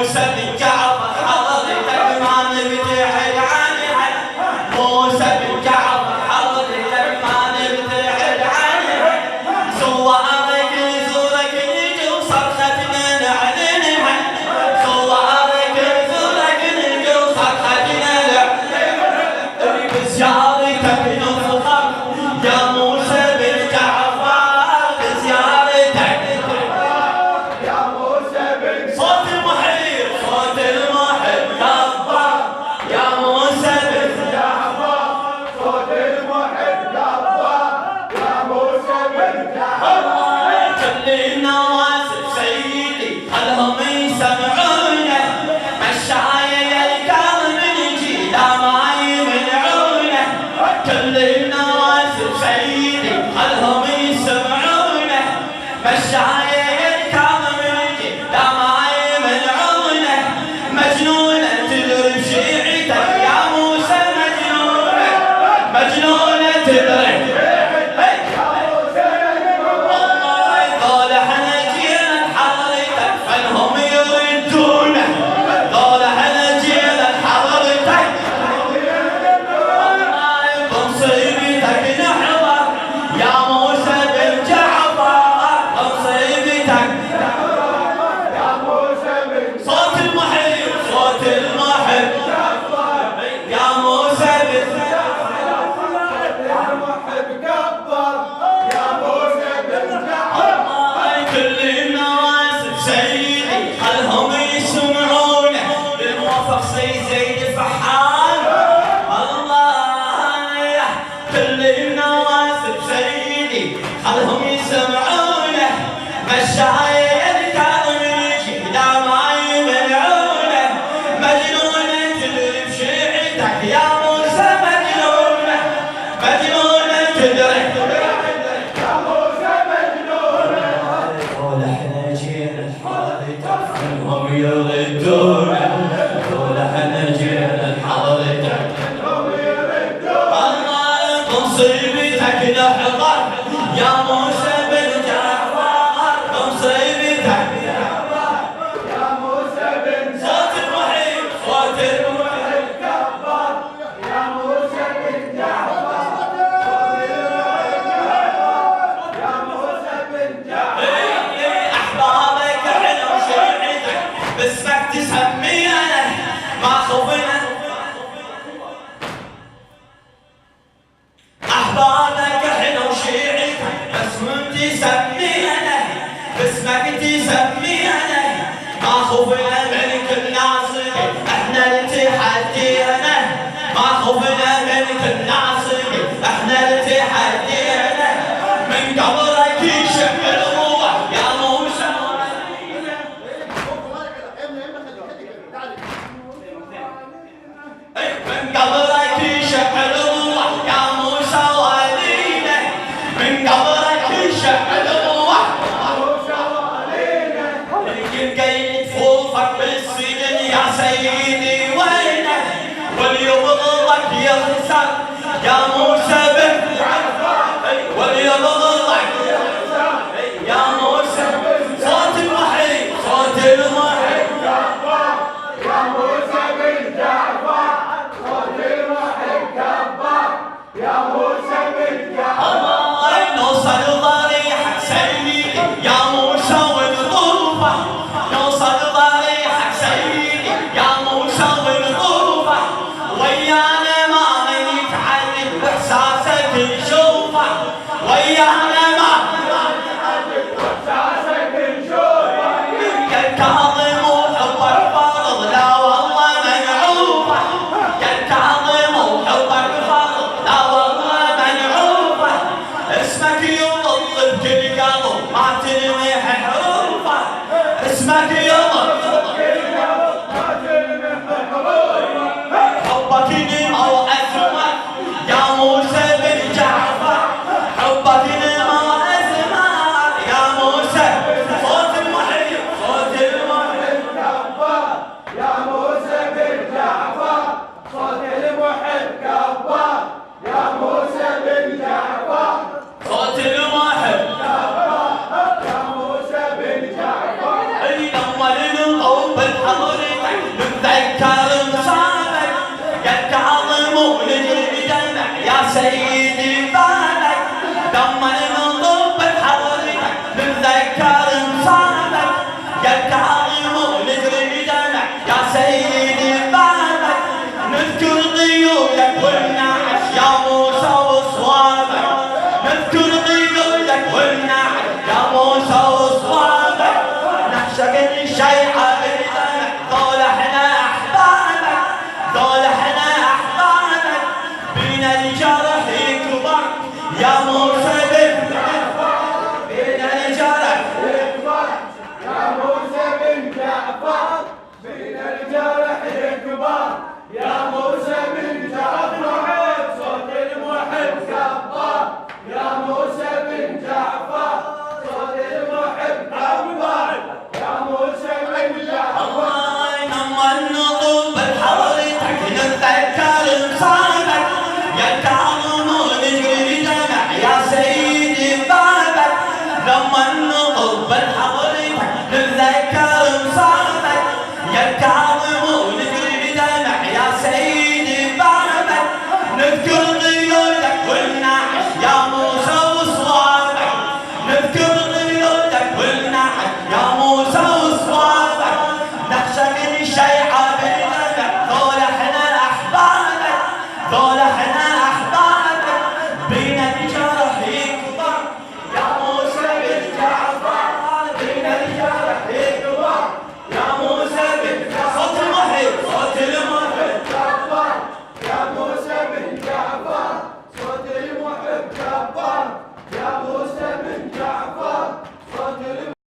موسى بن جعفر حضرتك ما نبتعد عنها، موسى بن جعفر حضرتك ما نبتعد عنها، صورك زورك نجي وصرختنا نعلنها، صورك زورك نجي وصرختنا نعلنها، بزيارتك نفخر يا موسى بن جعفر، بزيارتك يا موسى بن صوت المحب صوت المحب كبر يا موسى بن جعفر، صوت المحب كبر يا موسى بن جعفر، كل النواسب سيدي خلهم يسمعونه، مشايا الكاظم نجي لا ما يمنعونه، كل النواسب سيدي خلهم يسمعونه، مشايا الكاظم نجي لا ما يمنعونه، مجنونة تدري بشيعتك يا موسى مجنونة، مجنونة تدري ذول احنا جينا لحضرتك فانهم يردونه، ذول احنا جينا لحضرتك بمصيبتك نحضر يا موسى بن جعفر، بمصيبتك يا موسى بن صوت المحب صوت المحب يا موسى بن المحب كبر يا موسى بن جعفر، كل النواسب سيدي خلهم يسمعونه، للموفق زيد فحال الله، كل النواسب سيدي خلهم يسمعونه، مشايا الكاظم يجي لا ما يمنعونه، مجنونة تدري بشيعتك يا موسى مجنونة، مجنونة تدري يا موسى مجنون، دول احنا جينا لحضرتك فانهم يردونه، دول احنا جينا لحضرتك هم يردون الله، بمصيبتك نحضر يا موسى بن جعفر، بمصيبتك يا موسى بن صوت المحب صوت المحب كبر يا موسى بن جعفر، يا موسى بن جعفر، احبابك احنا وشيعتك باسمك تسمينا ما خفنا، احبابك احنا وشيعتك باسمك تسمينا، باسمك تسمينا ما خفنا ملك الناصر احنا التحدينا، ما خفنا ملك الناصر احنا التحدينا، من قبرك يشق الروح يا موسى، من قبرك يشق الروح يا موسى والينا، من قبرك يشق الروح موسى علينا، يلقى جفوفك بالسجن يا سيدي وينه، وليبغضك يخسر يا موسى بن جعفر، وليبغضك يا موسى، صوت المحب صوت المحب يا موسى بن جعفر، صوت المحب كبر يا موسى بن جعفر، نوصل ضريحك سيدي يا موسى ونطوفه، نوصل ضريحك سيدي يا موسى ونطوفه، ويانا ما من يتعذب واحساسك نشوفه، ويانا ما احساسك نشوفه، يا الكاظم وحبك فرض لا والله منعوفه، يا الكاظم وحبك فرض لا والله منعوفه، اسمك يضل بكل قلب ما تلمح حروفه، اسمك يضل حبك نما وأثمر يا موسى بن جعفر، حبك نما وأثمر يا موسى، صوت المحب صوت المحب كبر يا موسى بن جعفر، صوت المحب كبر يا موسى بن جعفر، صوت المحب يا موسى بن جعفر، لما سيدي بالك لما نطب بحضرتك نتذكر مصابك يا الكاظم ونجري دمع يا سيدي بالك نذكر ضيوفك والنعش يا موسى وصوابك نذكر ضيوفك والنعش يا موسى وصوابك نعشق الشيعة بالدمع ذول احنا احبابك ذول احنا احبابك بينا الجرح يكبر يا موسى بن جعفر بينا الجرح يكبر يا موسى بن جعفر بينا الجرح يكبر يا موسى بن جعفر صوت المحب كبر يا موسى بن جعفر صوت المحب كبر يا موسى بن جعفر لما نطب بحضرتك نتذكر مصابك يا الكاظم ونجري دمع يا سيدي بابك لما نطب بحضرتك نتذكر مصابك يا الكاظم ونجري دمع يا سيدي بابك نذكر